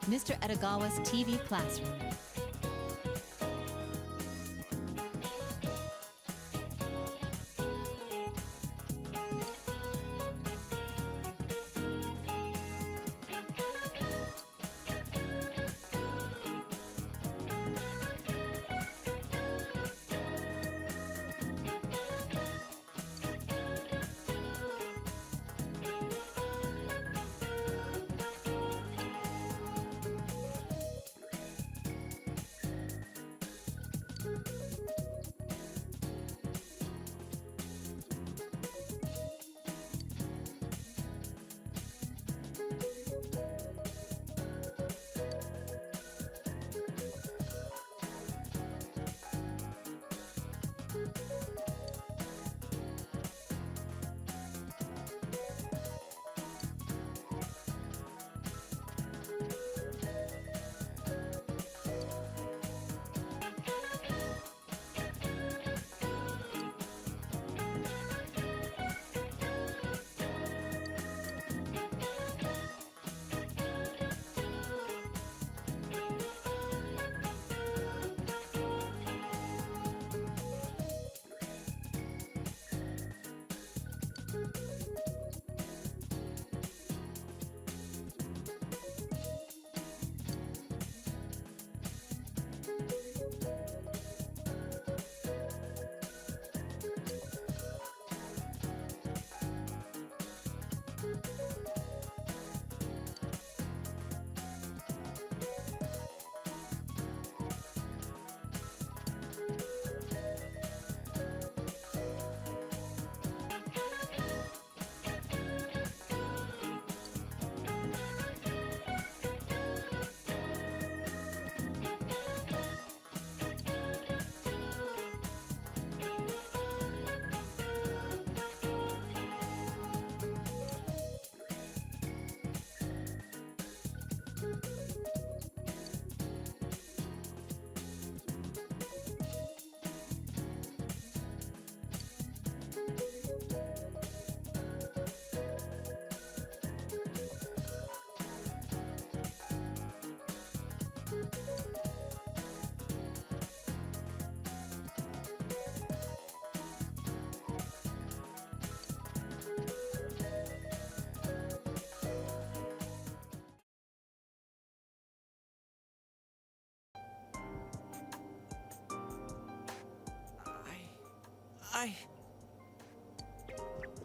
Mr. Edagawa's TV classroom.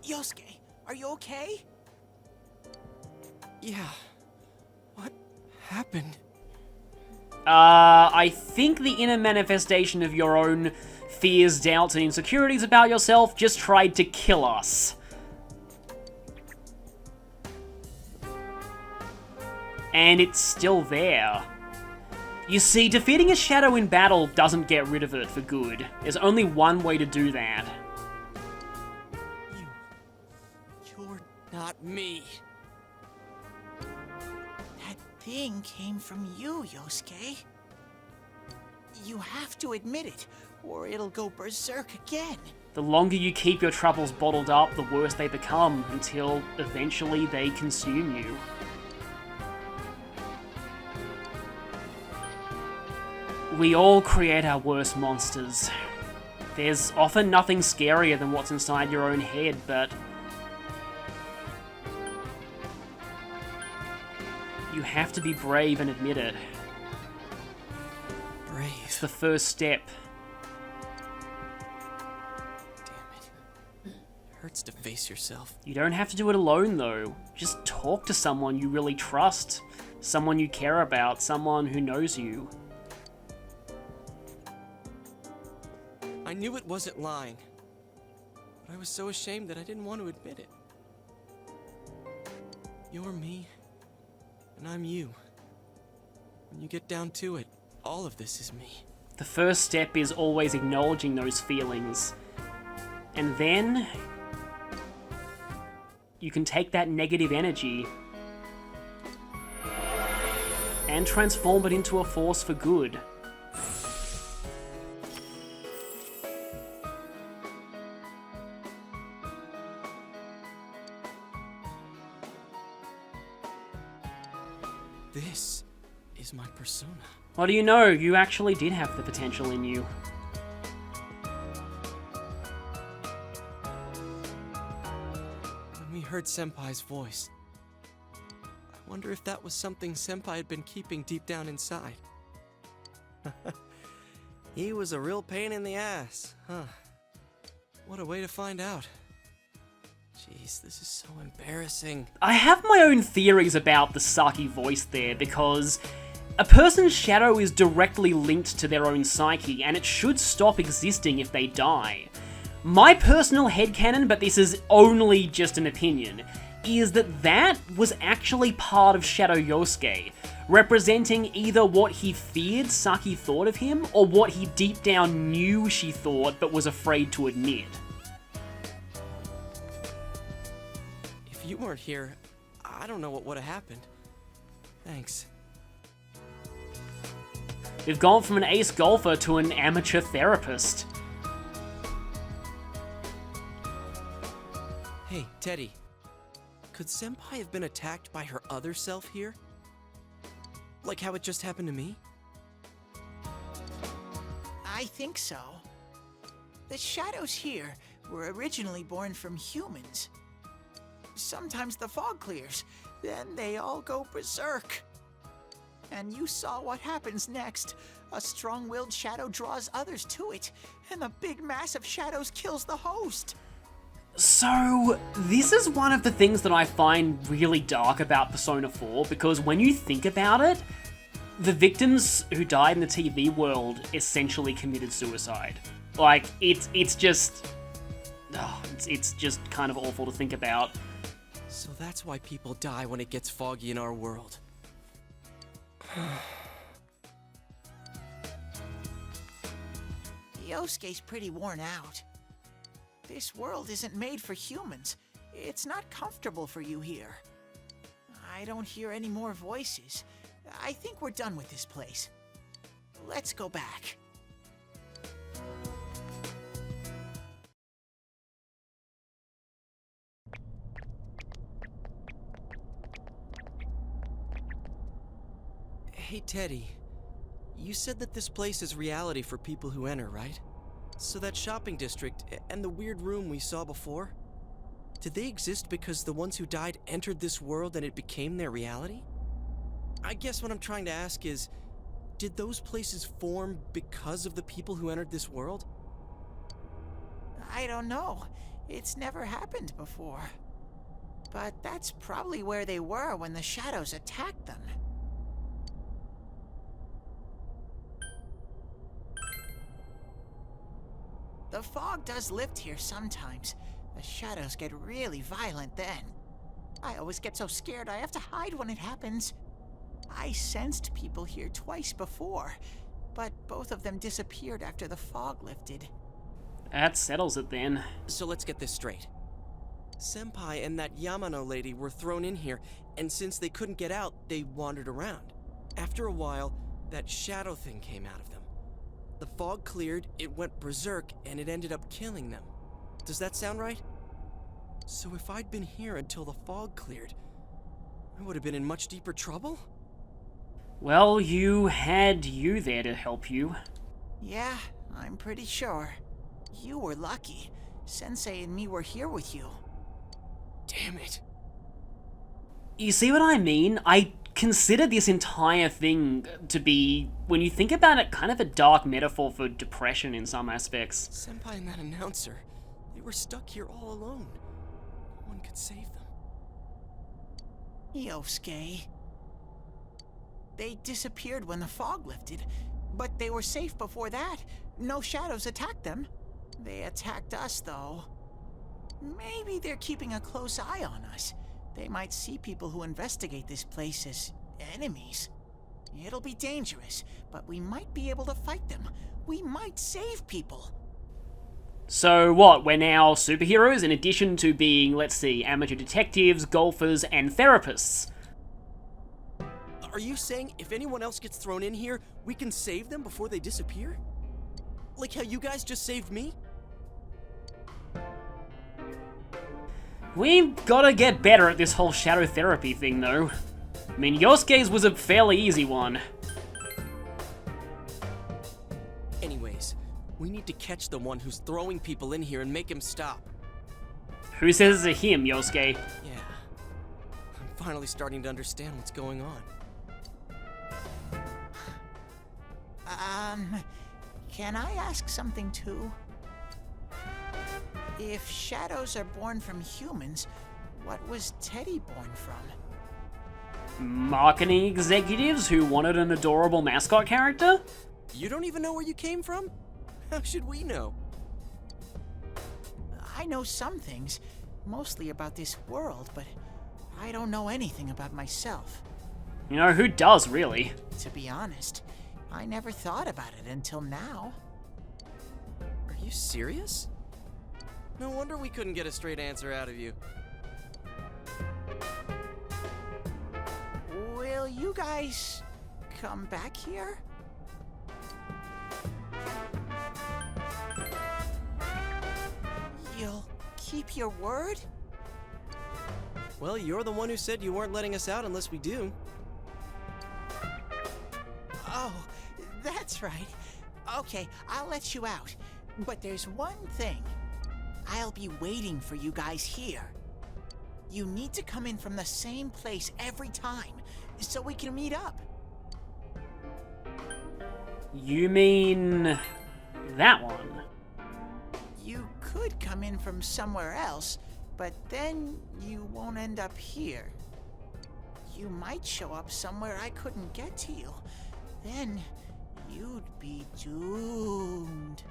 Yosuke, are you okay? Yeah. What happened? I think the inner manifestation of your own fears, doubts, and insecurities about yourself just tried to kill us. And it's still there. You see, defeating a shadow in battle doesn't get rid of it for good. There's only one way to do that. You're not me. That thing came from you, Yosuke. You have to admit it, or it'll go berserk again. The longer you keep your troubles bottled up, the worse they become, until eventually they consume you. We all create our worst monsters. There's often nothing scarier than what's inside your own head, but you have to be brave and admit it. Brave. It's the first step. Damn it. Hurts to face yourself. You don't have to do it alone, though. Just talk to someone you really trust, someone you care about, someone who knows you. I knew it wasn't lying, but I was so ashamed that I didn't want to admit it. You're me, and I'm you. When you get down to it, all of this is me. The first step is always acknowledging those feelings. And then you can take that negative energy and transform it into a force for good. This is my persona? What do you know? You actually did have the potential in you. When we heard Senpai's voice, I wonder if that was something Senpai had been keeping deep down inside. He was a real pain in the ass, huh? What a way to find out. Jeez, this is so embarrassing. I have my own theories about the Saki voice there, because a person's shadow is directly linked to their own psyche, and it should stop existing if they die. My personal headcanon, but this is only just an opinion, is that was actually part of Shadow Yosuke, representing either what he feared Saki thought of him, or what he deep down knew she thought but was afraid to admit. If you weren't here, I don't know what would have happened. Thanks. We've gone from an ace golfer to an amateur therapist. Hey, Teddy. Could Senpai have been attacked by her other self here? Like how it just happened to me? I think so. The shadows here were originally born from humans. Sometimes the fog clears, then they all go berserk. And you saw what happens next. A strong-willed shadow draws others to it, and the big mass of shadows kills the host. So, this is one of the things that I find really dark about Persona 4, because when you think about it, the victims who died in the TV world essentially committed suicide. Like, it's just kind of awful to think about. So that's why people die when it gets foggy in our world. Yosuke's pretty worn out. This world isn't made for humans. It's not comfortable for you here. I don't hear any more voices. I think we're done with this place. Let's go back. Hey, Teddy. You said that this place is reality for people who enter, right? So that shopping district and the weird room we saw before, did they exist because the ones who died entered this world and it became their reality? I guess what I'm trying to ask is, did those places form because of the people who entered this world? I don't know. It's never happened before. But that's probably where they were when the shadows attacked them. The fog does lift here sometimes. The shadows get really violent then. I always get so scared I have to hide when it happens. I sensed people here twice before, but both of them disappeared after the fog lifted. That settles it then. So let's get this straight. Senpai and that Yamano lady were thrown in here, and since they couldn't get out, they wandered around. After a while, that shadow thing came out of them. The fog cleared, it went berserk, and it ended up killing them. Does that sound right? So if I'd been here until the fog cleared, I would have been in much deeper trouble? Well, you had you there to help you. Yeah, I'm pretty sure. You were lucky. Sensei and me were here with you. Damn it. You see what I mean? I consider this entire thing to be, when you think about it, kind of a dark metaphor for depression in some aspects. Senpai and that announcer, they were stuck here all alone. No one could save them. Yosuke. They disappeared when the fog lifted, but they were safe before that. No shadows attacked them. They attacked us, though. Maybe they're keeping a close eye on us. They might see people who investigate this place as enemies. It'll be dangerous, but we might be able to fight them. We might save people. So what, we're now superheroes in addition to being, let's see, amateur detectives, golfers, and therapists? Are you saying if anyone else gets thrown in here, we can save them before they disappear? Like how you guys just saved me? We've gotta get better at this whole shadow therapy thing, though. I mean, Yosuke's was a fairly easy one. Anyways, we need to catch the one who's throwing people in here and make him stop. Who says it's a him, Yosuke? Yeah. I'm finally starting to understand what's going on. Can I ask something too? If shadows are born from humans, what was Teddy born from? Marketing executives who wanted an adorable mascot character? You don't even know where you came from? How should we know? I know some things, mostly about this world, but I don't know anything about myself. You know, who does, really? To be honest, I never thought about it until now. Are you serious? No wonder we couldn't get a straight answer out of you. Will you guys come back here? You'll keep your word? Well, you're the one who said you weren't letting us out unless we do. Oh, that's right. Okay, I'll let you out. But there's one thing. I'll be waiting for you guys here. You need to come in from the same place every time, so we can meet up. You mean... that one? You could come in from somewhere else, but then you won't end up here. You might show up somewhere I couldn't get to you. Then you'd be doomed.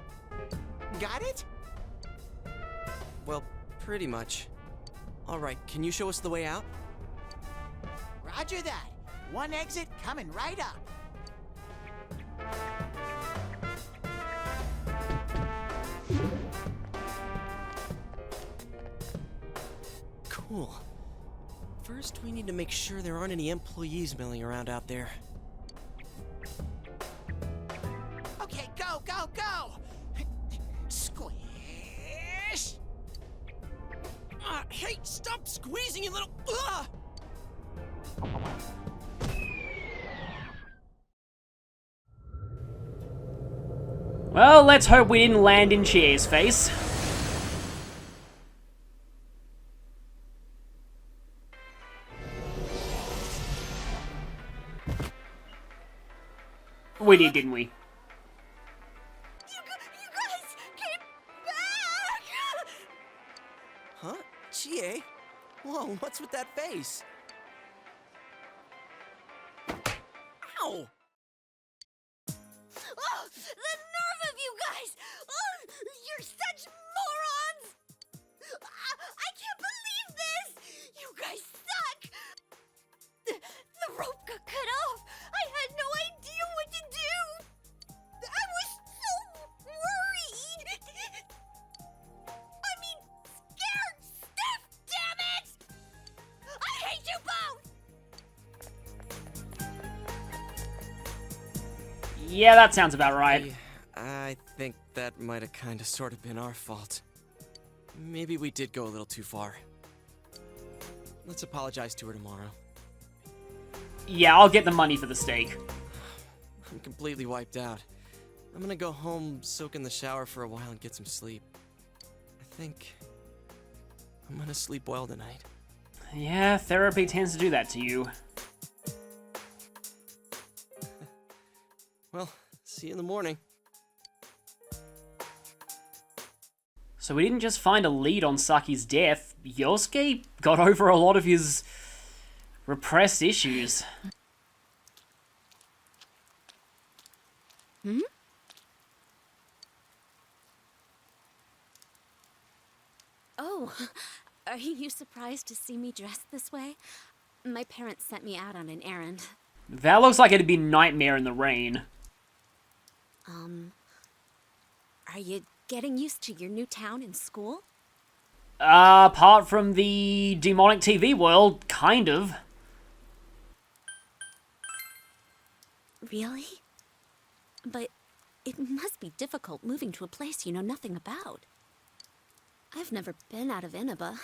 Got it? Well, pretty much. Alright, can you show us the way out? Roger that. One exit coming right up. Cool. First, we need to make sure there aren't any employees milling around out there. Okay, go, go, go! Squish! Hey, stop squeezing, you little... Well, let's hope we didn't land in Chier's face. We did, didn't we? You guys came back! Huh? Chie? Whoa, what's with that face? Ow! Oh, the nerve of you guys! Oh, you're such morons! I can't believe this! You guys suck! The rope got cut off! I had no idea what to do! I was so worried! I mean, scared stiff, damn it! I hate you both! Yeah, that sounds about right. I think that might have kinda sorta been our fault. Maybe we did go a little too far. Let's apologize to her tomorrow. Yeah, I'll get the money for the steak. I'm completely wiped out. I'm gonna go home, soak in the shower for a while, and get some sleep. I think I'm gonna sleep well tonight. Yeah, therapy tends to do that to you. Well, see you in the morning. So we didn't just find a lead on Saki's death, Yosuke got over a lot of his repressed issues. Oh, are you surprised to see me dressed this way? My parents sent me out on an errand. That looks like it'd be nightmare in the rain. Are you getting used to your new town and school? Apart from the demonic TV world, kind of. Really? But it must be difficult moving to a place you know nothing about. I've never been out of Inaba,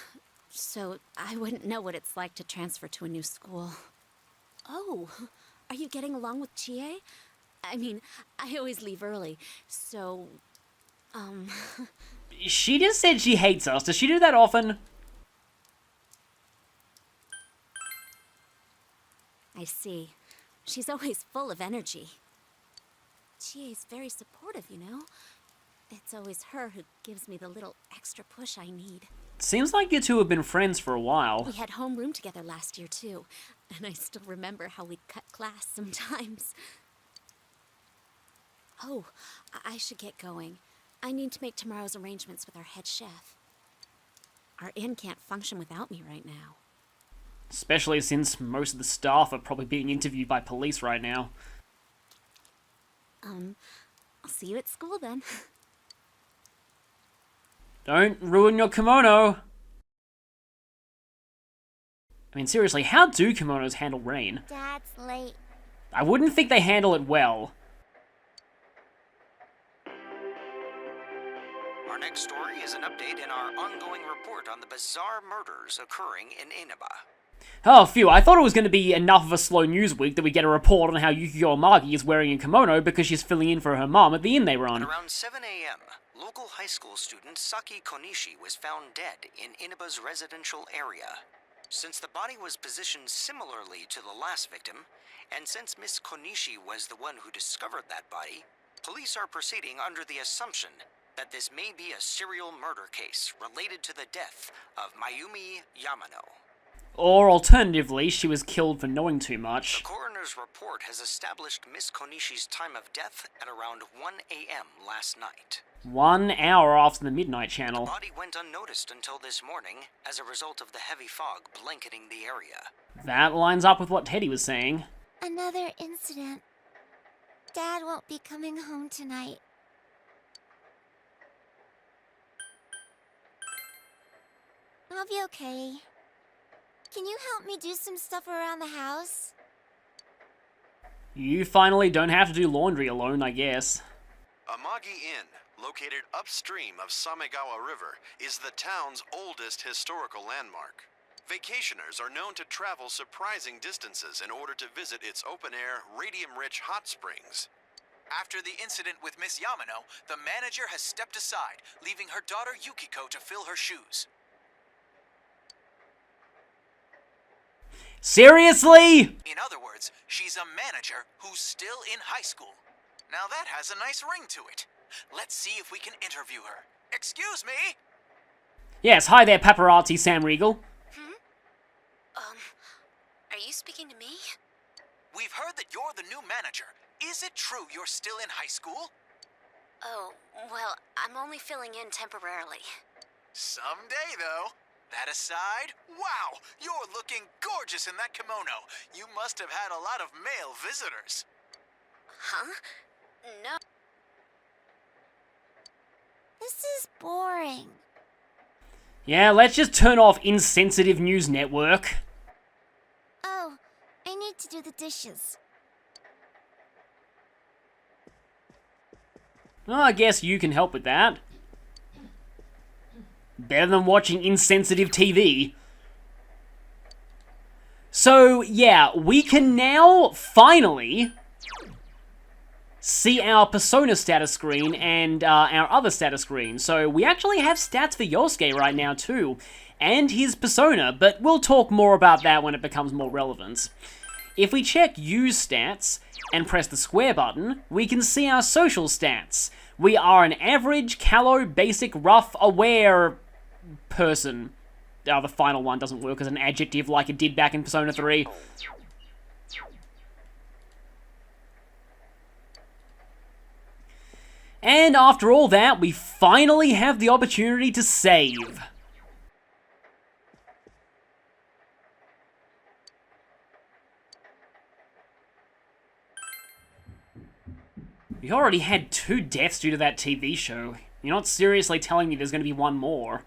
so I wouldn't know what it's like to transfer to a new school. Oh, are you getting along with Chie? I mean, I always leave early, so, She just said she hates us. Does she do that often? I see. She's always full of energy. Chie's very supportive, you know? It's always her who gives me the little extra push I need. Seems like you two have been friends for a while. We had homeroom together last year, too. And I still remember how we'd cut class sometimes. Oh, I should get going. I need to make tomorrow's arrangements with our head chef. Our inn can't function without me right now. Especially since most of the staff are probably being interviewed by police right now. I'll see you at school then. Don't ruin your kimono! I mean, seriously, how do kimonos handle rain? Dad's late. I wouldn't think they handle it well. Our next story is an update in our ongoing report on the bizarre murders occurring in Inaba. Oh, phew, I thought it was going to be enough of a slow news week that we get a report on how Yukiko Amagi is wearing a kimono because she's filling in for her mom at the inn they run. At around 7 a.m., local high school student Saki Konishi was found dead in Inaba's residential area. Since the body was positioned similarly to the last victim, and since Miss Konishi was the one who discovered that body, police are proceeding under the assumption that this may be a serial murder case related to the death of Mayumi Yamano. Or alternatively, she was killed for knowing too much. The coroner's report has established Miss Konishi's time of death at around 1 a.m. last night. 1 hour after the Midnight Channel. The body went unnoticed until this morning as a result of the heavy fog blanketing the area. That lines up with what Teddy was saying. Another incident. Dad won't be coming home tonight. I'll be okay. Can you help me do some stuff around the house? You finally don't have to do laundry alone, I guess. Amagi Inn, located upstream of Samegawa River, is the town's oldest historical landmark. Vacationers are known to travel surprising distances in order to visit its open-air, radium-rich hot springs. After the incident with Miss Yamano, the manager has stepped aside, leaving her daughter Yukiko to fill her shoes. Seriously? In other words, she's a manager who's still in high school. Now that has a nice ring to it. Let's see if we can interview her. Excuse me? Yes, hi there, paparazzi Sam Riegel. Are you speaking to me? We've heard that you're the new manager. Is it true you're still in high school? Oh, well, I'm only filling in temporarily. Someday, though. That aside, wow, you're looking gorgeous in that kimono. You must have had a lot of male visitors. Huh? No. This is boring. Yeah, let's just turn off Insensitive News Network. Oh, I need to do the dishes. Well, I guess you can help with that. Better than watching insensitive TV. So, yeah, we can now finally see our Persona status screen and our other status screen. So we actually have stats for Yosuke right now too, and his Persona, but we'll talk more about that when it becomes more relevant. If we check Use Stats and press the square button, we can see our social stats. We are an average, callow, basic, rough, aware person. The final one doesn't work as an adjective like it did back in Persona 3. And after all that, we finally have the opportunity to save. We already had 2 deaths due to that TV show. You're not seriously telling me there's going to be one more.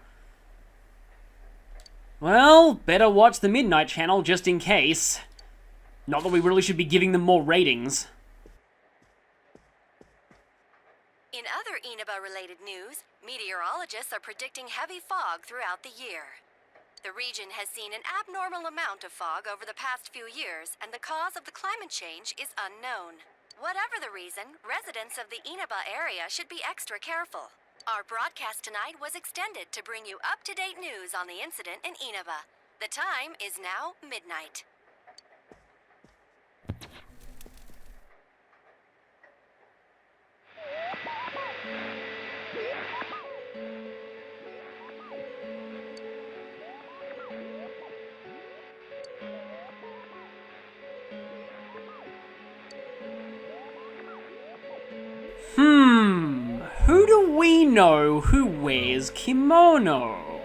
Well, better watch the Midnight Channel just in case. Not that we really should be giving them more ratings. In other Inaba-related news, meteorologists are predicting heavy fog throughout the year. The region has seen an abnormal amount of fog over the past few years, and the cause of the climate change is unknown. Whatever the reason, residents of the Inaba area should be extra careful. Our broadcast tonight was extended to bring you up-to-date news on the incident in Inaba. The time is now midnight. Who do we know who wears kimono?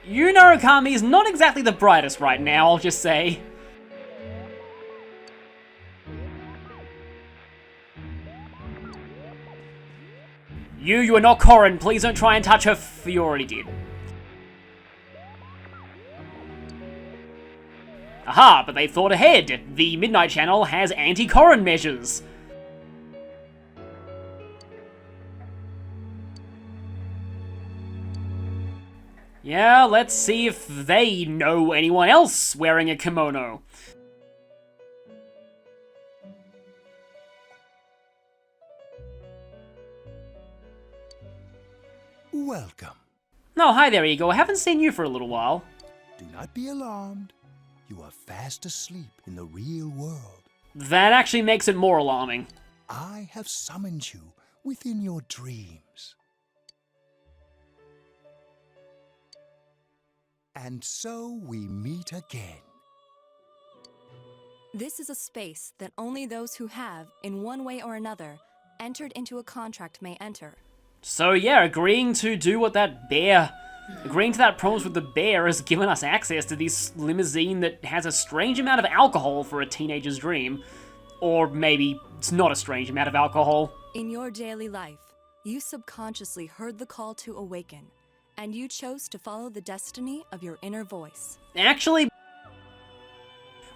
Yuno Okami's not exactly the brightest right now, I'll just say. You are not Corrin, please don't try and touch her you already did. Aha, but they thought ahead. The Midnight Channel has anti-Corrin measures. Yeah, let's see if they know anyone else wearing a kimono. Welcome. Oh, hi there, Igor. I haven't seen you for a little while. Do not be alarmed. You are fast asleep in the real world. That actually makes it more alarming. I have summoned you within your dreams. And so we meet again. This is a space that only those who have, in one way or another, entered into a contract may enter. So yeah, agreeing to that promise with the bear has given us access to this limousine that has a strange amount of alcohol for a teenager's dream. Or maybe it's not a strange amount of alcohol. In your daily life, you subconsciously heard the call to awaken, and you chose to follow the destiny of your inner voice. Actually,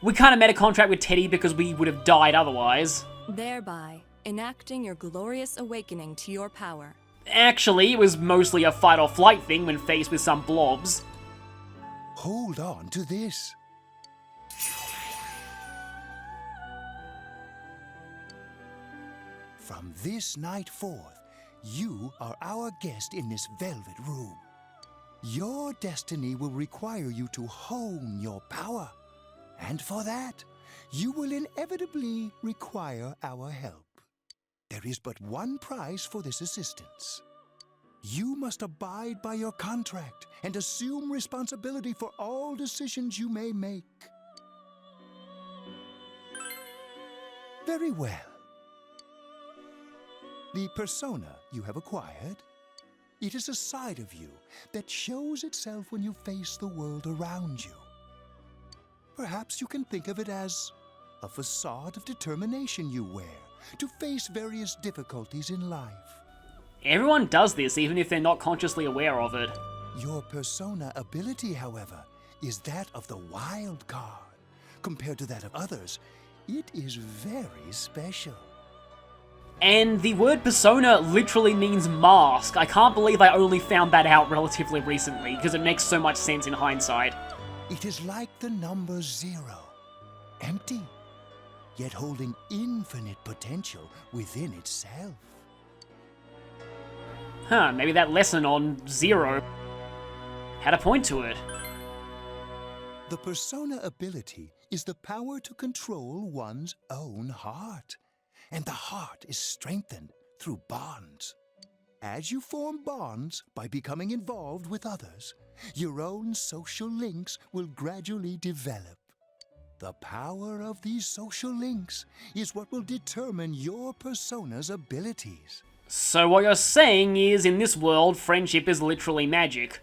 we kind of made a contract with Teddy because we would have died otherwise. Thereby, enacting your glorious awakening to your power. Actually, it was mostly a fight or flight thing when faced with some blobs. Hold on to this. From this night forth, you are our guest in this velvet room. Your destiny will require you to hone your power. And for that, you will inevitably require our help. There is but one price for this assistance. You must abide by your contract and assume responsibility for all decisions you may make. Very well. The persona you have acquired, it is a side of you that shows itself when you face the world around you. Perhaps you can think of it as a facade of determination you wear to face various difficulties in life. Everyone does this, even if they're not consciously aware of it. Your persona ability, however, is that of the wild card. Compared to that of others, it is very special. And the word persona literally means mask. I can't believe I only found that out relatively recently, because it makes so much sense in hindsight. It is like the number 0, empty, yet holding infinite potential within itself. Huh, maybe that lesson on 0 had a point to it. The persona ability is the power to control one's own heart. And the heart is strengthened through bonds. As you form bonds by becoming involved with others, your own social links will gradually develop. The power of these social links is what will determine your persona's abilities. So what you're saying is, in this world, friendship is literally magic.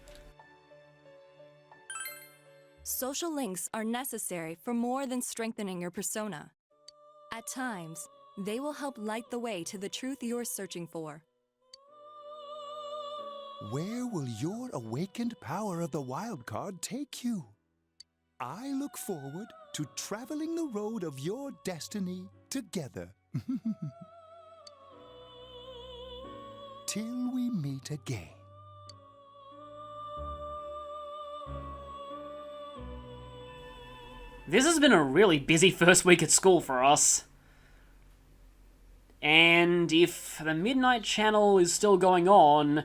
Social links are necessary for more than strengthening your persona. At times, they will help light the way to the truth you're searching for. Where will your awakened power of the wild card take you? I look forward to traveling the road of your destiny together. till we meet again. This has been a really busy first week at school for us. And if the Midnight Channel is still going on,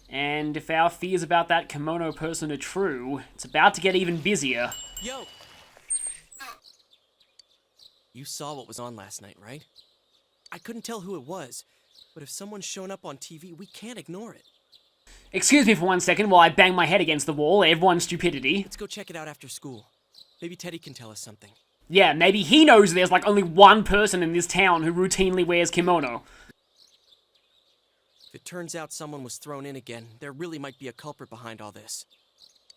and if our fears about that kimono person are true, it's about to get even busier. Yo! You saw what was on last night, right? I couldn't tell who it was, but if someone's shown up on TV, we can't ignore it. Excuse me for 1 second while I bang my head against the wall, everyone's stupidity. Let's go check it out after school. Maybe Teddy can tell us something. Yeah, maybe he knows there's like only one person in this town who routinely wears kimono. If it turns out someone was thrown in again, there really might be a culprit behind all this.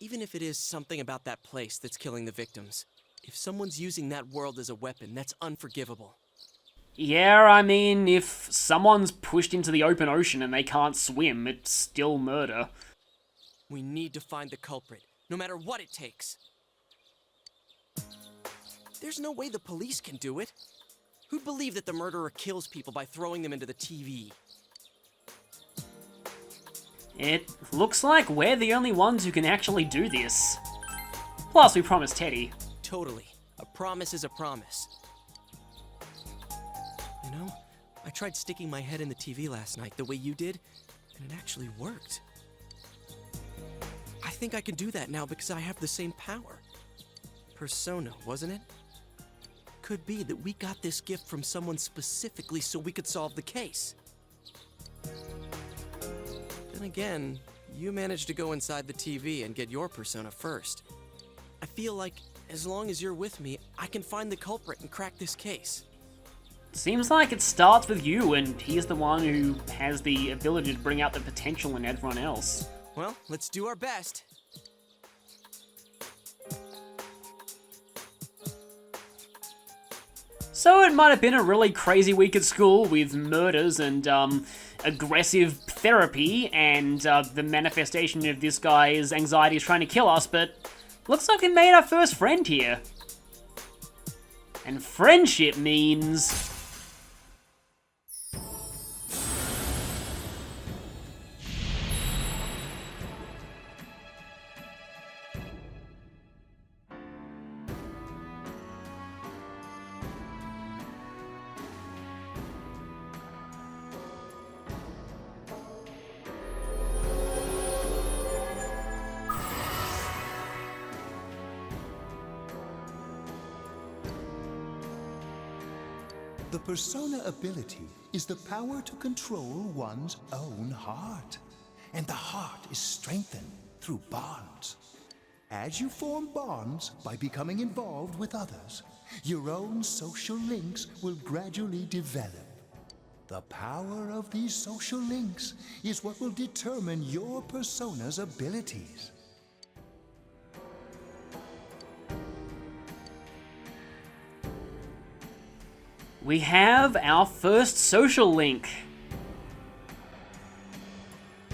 Even if it is something about that place that's killing the victims. If someone's using that world as a weapon, that's unforgivable. Yeah, I mean, if someone's pushed into the open ocean and they can't swim, it's still murder. We need to find the culprit, no matter what it takes. There's no way the police can do it. Who'd believe that the murderer kills people by throwing them into the TV? It looks like we're the only ones who can actually do this. Plus, we promised Teddy. Totally. A promise is a promise. You know, I tried sticking my head in the TV last night the way you did, and it actually worked. I think I can do that now because I have the same power. Persona, wasn't it? Could be that we got this gift from someone specifically so we could solve the case. Then again, you managed to go inside the TV and get your persona first. I feel like, as long as you're with me, I can find the culprit and crack this case. Seems like it starts with you, and he's the one who has the ability to bring out the potential in everyone else. Well, let's do our best. So it might have been a really crazy week at school with murders and aggressive therapy and the manifestation of this guy's anxiety is trying to kill us, but looks like we made our first friend here. And friendship means... The persona ability is the power to control one's own heart. And the heart is strengthened through bonds. As you form bonds by becoming involved with others, your own social links will gradually develop. The power of these social links is what will determine your persona's abilities. we have our first social link.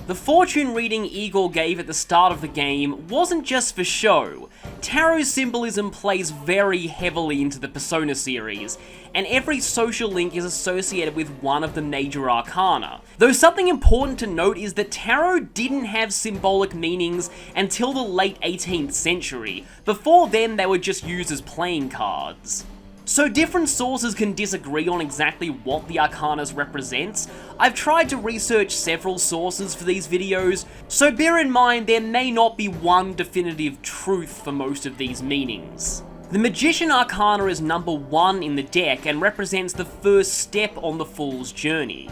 The fortune reading Igor gave at the start of the game wasn't just for show. Tarot symbolism plays very heavily into the Persona series, and every social link is associated with one of the major arcana. Though something important to note is that tarot didn't have symbolic meanings until the late 18th century. Before then, they were just used as playing cards. So different sources can disagree on exactly what the arcanas represents. I've tried to research several sources for these videos, so bear in mind there may not be one definitive truth for most of these meanings. The Magician Arcana is number 1 in the deck and represents the first step on the Fool's journey,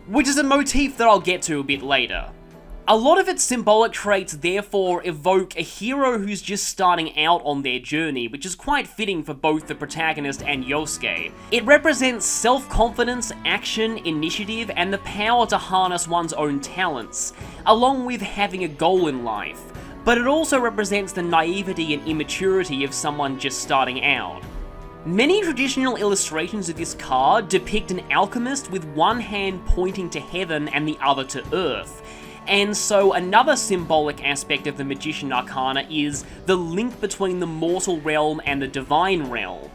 which is a motif that I'll get to a bit later. A lot of its symbolic traits therefore evoke a hero who's just starting out on their journey, which is quite fitting for both the protagonist and Yosuke. It represents self-confidence, action, initiative, and the power to harness one's own talents, along with having a goal in life. But it also represents the naivety and immaturity of someone just starting out. Many traditional illustrations of this card depict an alchemist with one hand pointing to heaven and the other to earth. And so another symbolic aspect of the Magician Arcana is the link between the mortal realm and the divine realm.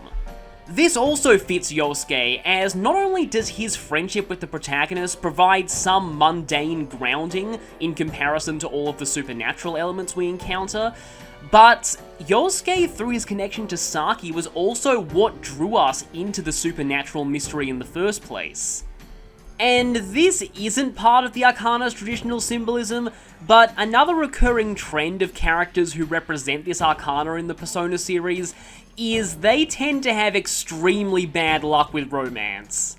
This also fits Yosuke, as not only does his friendship with the protagonist provide some mundane grounding in comparison to all of the supernatural elements we encounter, but Yosuke, through his connection to Saki, was also what drew us into the supernatural mystery in the first place. And this isn't part of the Arcana's traditional symbolism, but another recurring trend of characters who represent this Arcana in the Persona series is they tend to have extremely bad luck with romance.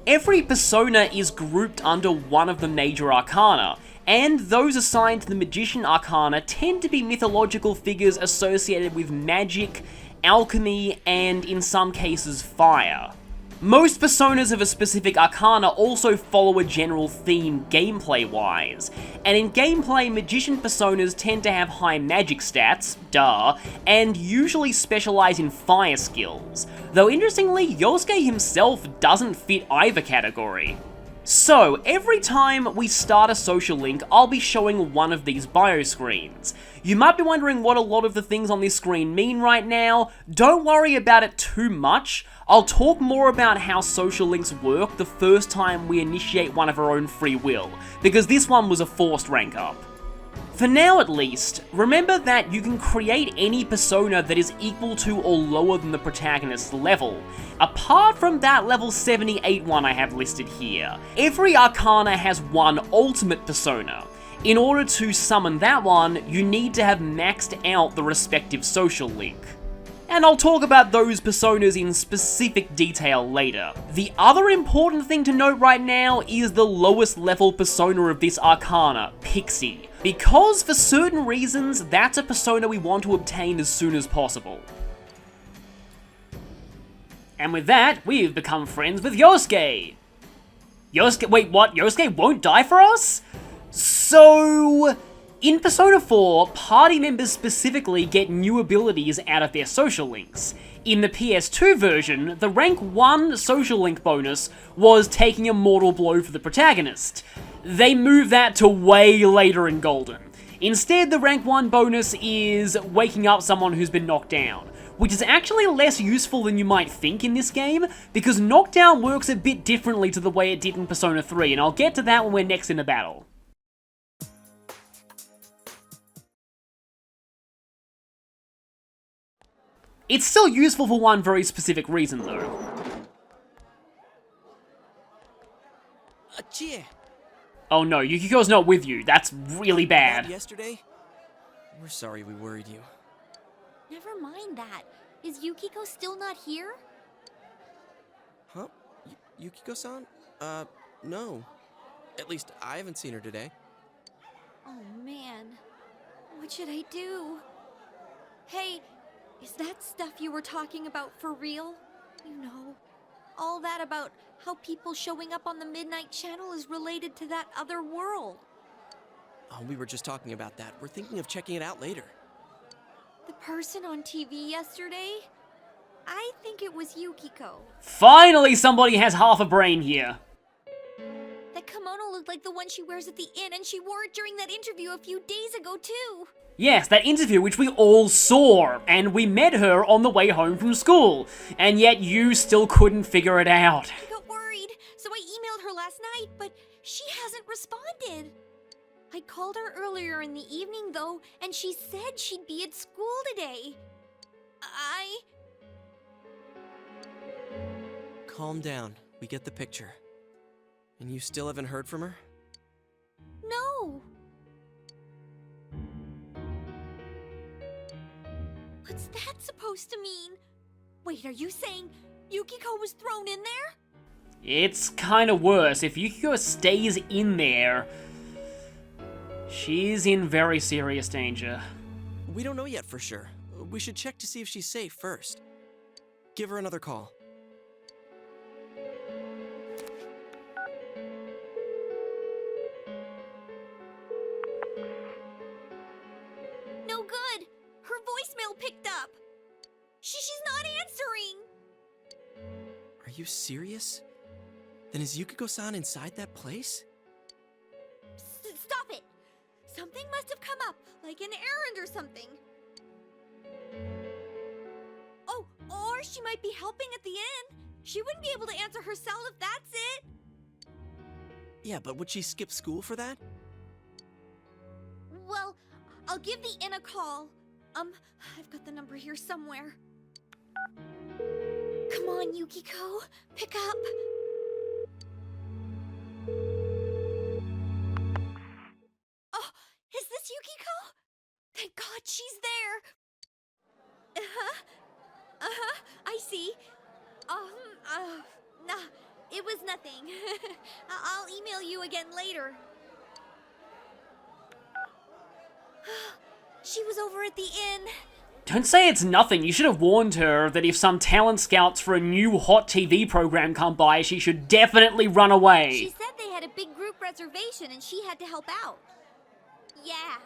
Every Persona is grouped under one of the major Arcana, and those assigned to the Magician Arcana tend to be mythological figures associated with magic, alchemy, and in some cases fire. Most personas of a specific arcana also follow a general theme gameplay-wise, and in gameplay, magician personas tend to have high magic stats, duh, and usually specialize in fire skills, though interestingly, Yosuke himself doesn't fit either category. So, every time we start a social link, I'll be showing one of these bio screens. You might be wondering what a lot of the things on this screen mean right now. Don't worry about it too much. I'll talk more about how social links work the first time we initiate one of our own free will, because this one was a forced rank up. For now at least, remember that you can create any persona that is equal to or lower than the protagonist's level. Apart from that level 78 one I have listed here, every arcana has one ultimate persona. In order to summon that one, you need to have maxed out the respective social link. And I'll talk about those personas in specific detail later. The other important thing to note right now is the lowest level persona of this arcana, Pixie, because for certain reasons, that's a persona we want to obtain as soon as possible. And with that, we've become friends with Yosuke! Wait, what? Yosuke won't die for us? So, in Persona 4, party members specifically get new abilities out of their social links. In the PS2 version, the rank 1 social link bonus was taking a mortal blow for the protagonist. They moved that to way later in Golden. Instead, the rank 1 bonus is waking up someone who's been knocked down, which is actually less useful than you might think in this game, because knockdown works a bit differently to the way it did in Persona 3, and I'll get to that when we're next in a battle. It's still useful for one very specific reason, though. Chie. Oh no, Yukiko's not with you. That's really bad. Yesterday? We're sorry we worried you. Never mind that. Is Yukiko still not here? Huh? Yukiko-san? No. At least I haven't seen her today. Oh man. What should I do? Hey, is that stuff you were talking about for real? You know, all that about how people showing up on the Midnight Channel is related to that other world. Oh, we were just talking about that. We're thinking of checking it out later. The person on TV yesterday? I think it was Yukiko. Finally somebody has half a brain here. That kimono looked like the one she wears at the inn, and she wore it during that interview a few days ago too. Yes, that interview which we all saw, and we met her on the way home from school, and yet you still couldn't figure it out. I got worried, so I emailed her last night, but she hasn't responded. I called her earlier in the evening though, and she said she'd be at school today. Calm down. We get the picture. And you still haven't heard from her? No. What's that supposed to mean? Wait, are you saying Yukiko was thrown in there? It's kinda worse. If Yukiko stays in there, she's in very serious danger. We don't know yet for sure. We should check to see if she's safe first. Give her another call. No good. Her voicemail picked up. She's not answering. Are you serious? Then is Yukiko-san inside that place? Stop it. Something must have come up, like an errand or something. Oh, or she might be helping at the inn. She wouldn't be able to answer herself if that's it. Yeah, but would she skip school for that? Well, I'll give the inn a call. I've got the number here somewhere. Come on, Yukiko. Pick up. Oh, is this Yukiko? Thank God she's there. I see. Nah, it was nothing. I'll email you again later. She was over at the inn. Don't say it's nothing. You should have warned her that if some talent scouts for a new hot TV program come by, she should definitely run away. She said they had a big group reservation and she had to help out. Yeah.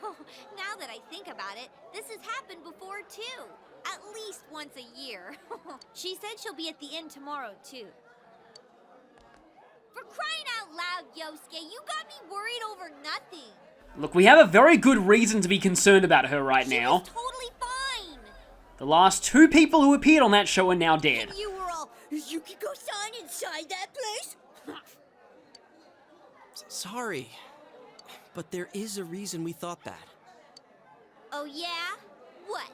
Now that I think about it, this has happened before too. At least once a year. She said she'll be at the inn tomorrow too. For crying out loud, Yosuke, you got me worried over nothing. Look, we have a very good reason to be concerned about her right now. She was totally fine. The last 2 people who appeared on that show are now dead. And you were all, is Yukiko-san inside that place? Sorry, but there is a reason we thought that. Oh yeah? What?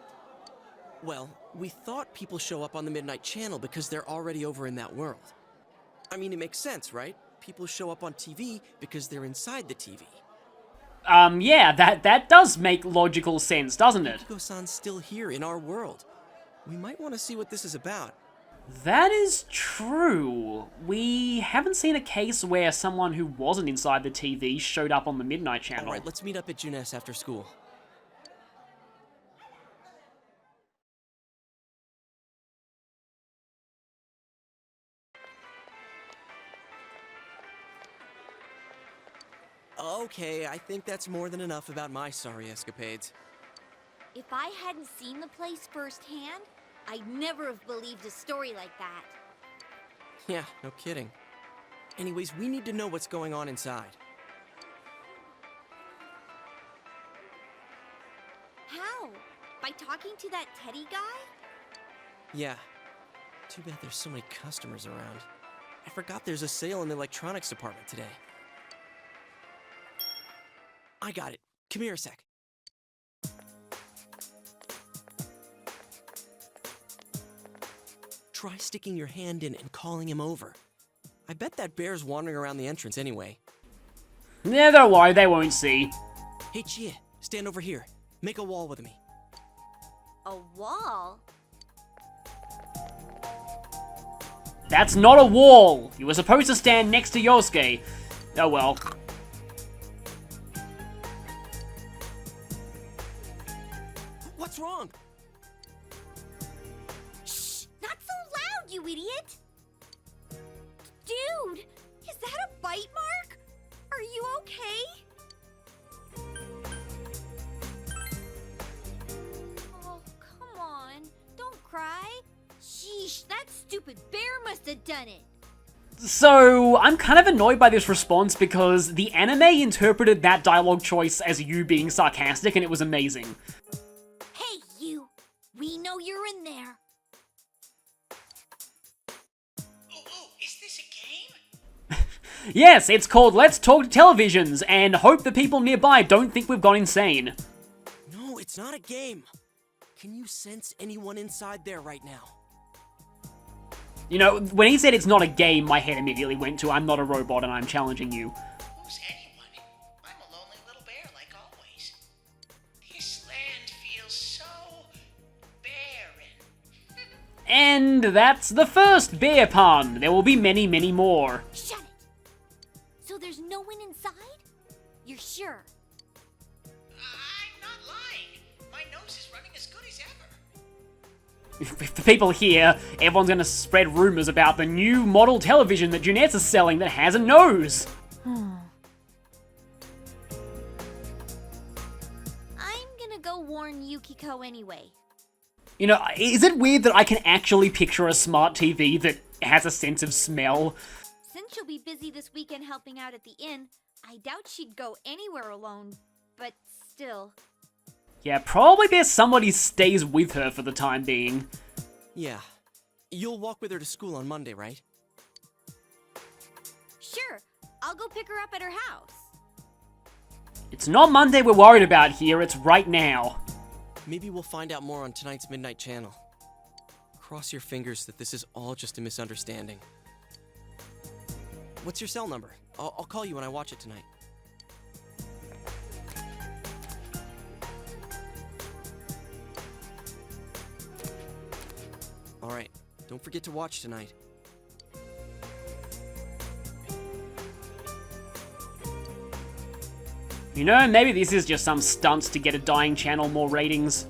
Well, we thought people show up on the Midnight Channel because they're already over in that world. I mean, it makes sense, right? People show up on TV because they're inside the TV. Yeah, that does make logical sense, doesn't it? Yukiko-san's still here in our world. We might want to see what this is about. That is true. We haven't seen a case where someone who wasn't inside the TV showed up on the Midnight Channel. Alright, let's meet up at Junes after school. Okay, I think that's more than enough about my sorry escapades. If I hadn't seen the place firsthand, I'd never have believed a story like that. Yeah, no kidding. Anyways, we need to know what's going on inside. How? By talking to that Teddy guy? Yeah. Too bad there's so many customers around. I forgot there's a sale in the electronics department today. I got it. Come here a sec. Try sticking your hand in and calling him over. I bet that bear's wandering around the entrance anyway. Yeah, don't worry, they won't see. Hey, Chia, stand over here. Make a wall with me. A wall? That's not a wall! You were supposed to stand next to Yosuke. Oh well. What's wrong? Shh! Not so loud, you idiot! Dude! Is that a bite mark? Are you okay? Oh, come on. Don't cry. Sheesh, that stupid bear must have done it. So, I'm kind of annoyed by this response because the anime interpreted that dialogue choice as you being sarcastic and it was amazing. Hey, you! We know you're in there. Oh, is this a game? Yes, it's called Let's Talk to Televisions, and hope the people nearby don't think we've gone insane. No, it's not a game. Can you sense anyone inside there right now? You know, when he said it's not a game, my head immediately went to I'm not a robot and I'm challenging you. Who's anyone? I'm a lonely little bear like always. This land feels so barren. And that's the first bear pun. There will be many, many more. Shut it! So there's no one inside? You're sure? I'm not lying. My nose is running as good as ever. If the people hear, everyone's gonna spread rumors about the new model television that Junes is selling that has a nose. I'm gonna go warn Yukiko anyway. You know, is it weird that I can actually picture a smart TV that has a sense of smell? Since she'll be busy this weekend helping out at the inn, I doubt she'd go anywhere alone, but still. Yeah, probably best somebody stays with her for the time being. Yeah. You'll walk with her to school on Monday, right? Sure, I'll go pick her up at her house. It's not Monday we're worried about here, it's right now. Maybe we'll find out more on tonight's Midnight Channel. Cross your fingers that this is all just a misunderstanding. What's your cell number? I'll call you when I watch it tonight. Alright, don't forget to watch tonight. You know, maybe this is just some stunts to get a dying channel more ratings.